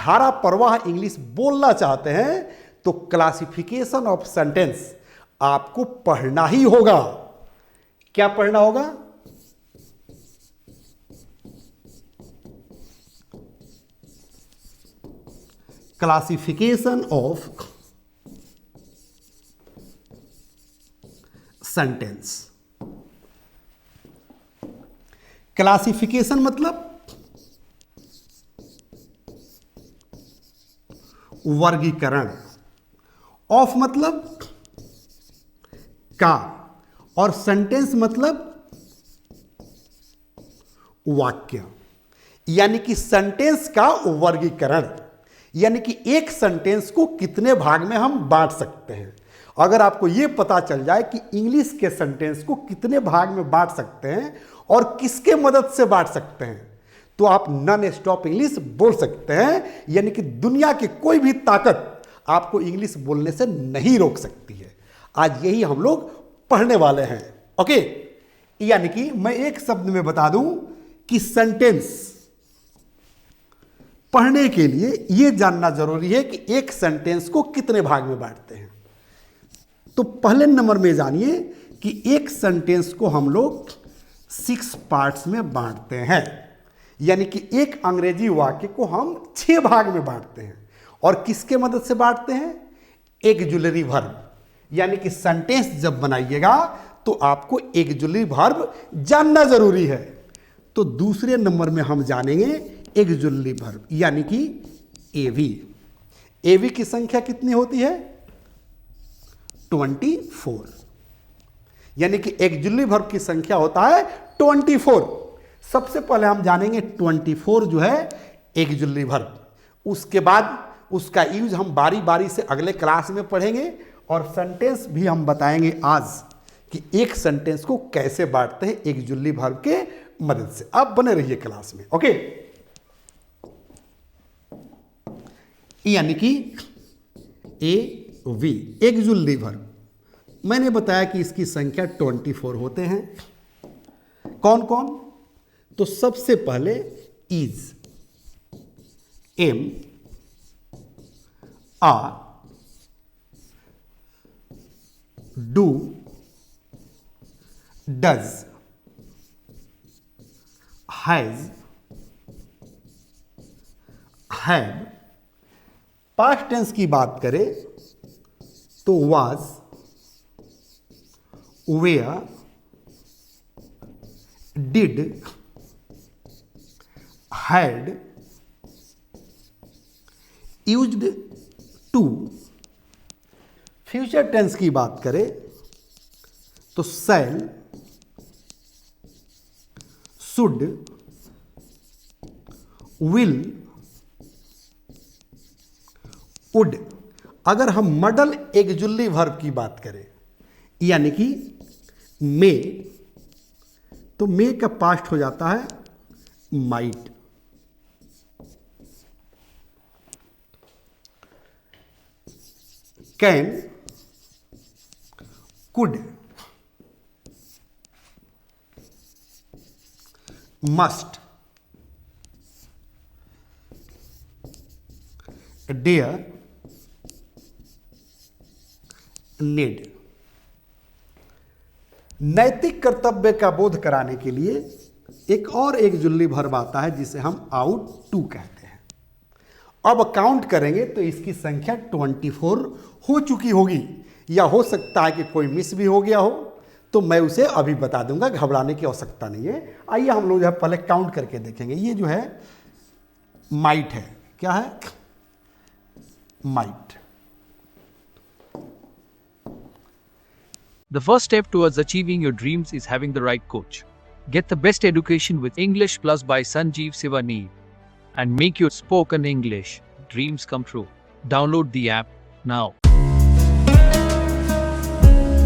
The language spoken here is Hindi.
धारा प्रवाह इंग्लिश बोलना चाहते हैं तो क्लासिफिकेशन ऑफ सेंटेंस आपको पढ़ना ही होगा। क्या पढ़ना होगा? Classification of sentence. क्लासिफिकेशन मतलब वर्गीकरण, ऑफ मतलब का, और सेंटेंस मतलब वाक्य, यानी कि सेंटेंस का वर्गीकरण, यानी कि एक सेंटेंस को कितने भाग में हम बांट सकते हैं। अगर आपको यह पता चल जाए कि इंग्लिश के सेंटेंस को कितने भाग में बांट सकते हैं और किसके मदद से बांट सकते हैं, तो आप नॉन स्टॉप इंग्लिश बोल सकते हैं। यानी कि दुनिया की कोई भी ताकत आपको इंग्लिश बोलने से नहीं रोक सकती है। आज यही हम लोग पढ़ने वाले हैं। ओके, यानी कि मैं एक शब्द में बता दूं कि सेंटेंस पढ़ने के लिए यह जानना जरूरी है कि एक सेंटेंस को कितने भाग में बांटते हैं। तो पहले नंबर में जानिए कि एक सेंटेंस को हम लोग 6 पार्ट्स में बांटते हैं, यानी कि एक अंग्रेजी वाक्य को हम 6 भाग में बांटते हैं। और किसके मदद से बांटते हैं? ऑक्सिलरी वर्ब, यानी कि सेंटेंस जब बनाइएगा तो आपको ऑक्सिलरी वर्ब जानना जरूरी है। तो दूसरे नंबर में हम जानेंगे ऑक्सिलरी वर्ब, यानी कि एवी। एवी की संख्या कितनी होती है? 24, यानी कि ऑक्सिलरी वर्ब की संख्या होता है 24। सबसे पहले हम जानेंगे 24 जो है ऑक्सिलरी वर्ब। उसके बाद उसका यूज हम बारी बारी से अगले क्लास में पढ़ेंगे, और सेंटेंस भी हम बताएंगे आज कि एक सेंटेंस को कैसे बांटते हैं ऑक्सिलरी वर्ब के मदद से। आप बने रहिए क्लास में। ओके, यानी कि एवी ऑक्सिलरी वर्ब, मैंने बताया कि इसकी संख्या 24 होते हैं। कौन कौन? तो सबसे पहले is, am, are, do, does, has, have. Past tense की बात करें तो was, were, did, had, used to. Future tense की बात करें तो शैल, शुड, विल, वुड। अगर हम मॉडल ऑक्सिलरी वर्ब की बात करें, यानी कि मे, तो मे का पास्ट हो जाता है might. Can, could, must, dare, need. नैतिक कर्तव्य का बोध कराने के लिए एक और ऑक्सिलरी वर्ब आता है जिसे हम आउट टू कहते हैं। अब काउंट करेंगे तो इसकी संख्या 24 हो चुकी होगी, या हो सकता है कि कोई मिस भी हो गया हो, तो मैं उसे अभी बता दूंगा, घबराने की आवश्यकता नहीं है। आइए हम लोग जो है पहले काउंट करके देखेंगे। ये जो है माइट है, क्या है? Might. The first step towards achieving your dreams is having the right coach. Get the best education with English Plus by Sanjeev Sivaneer and make your spoken English dreams come true. Download the app now.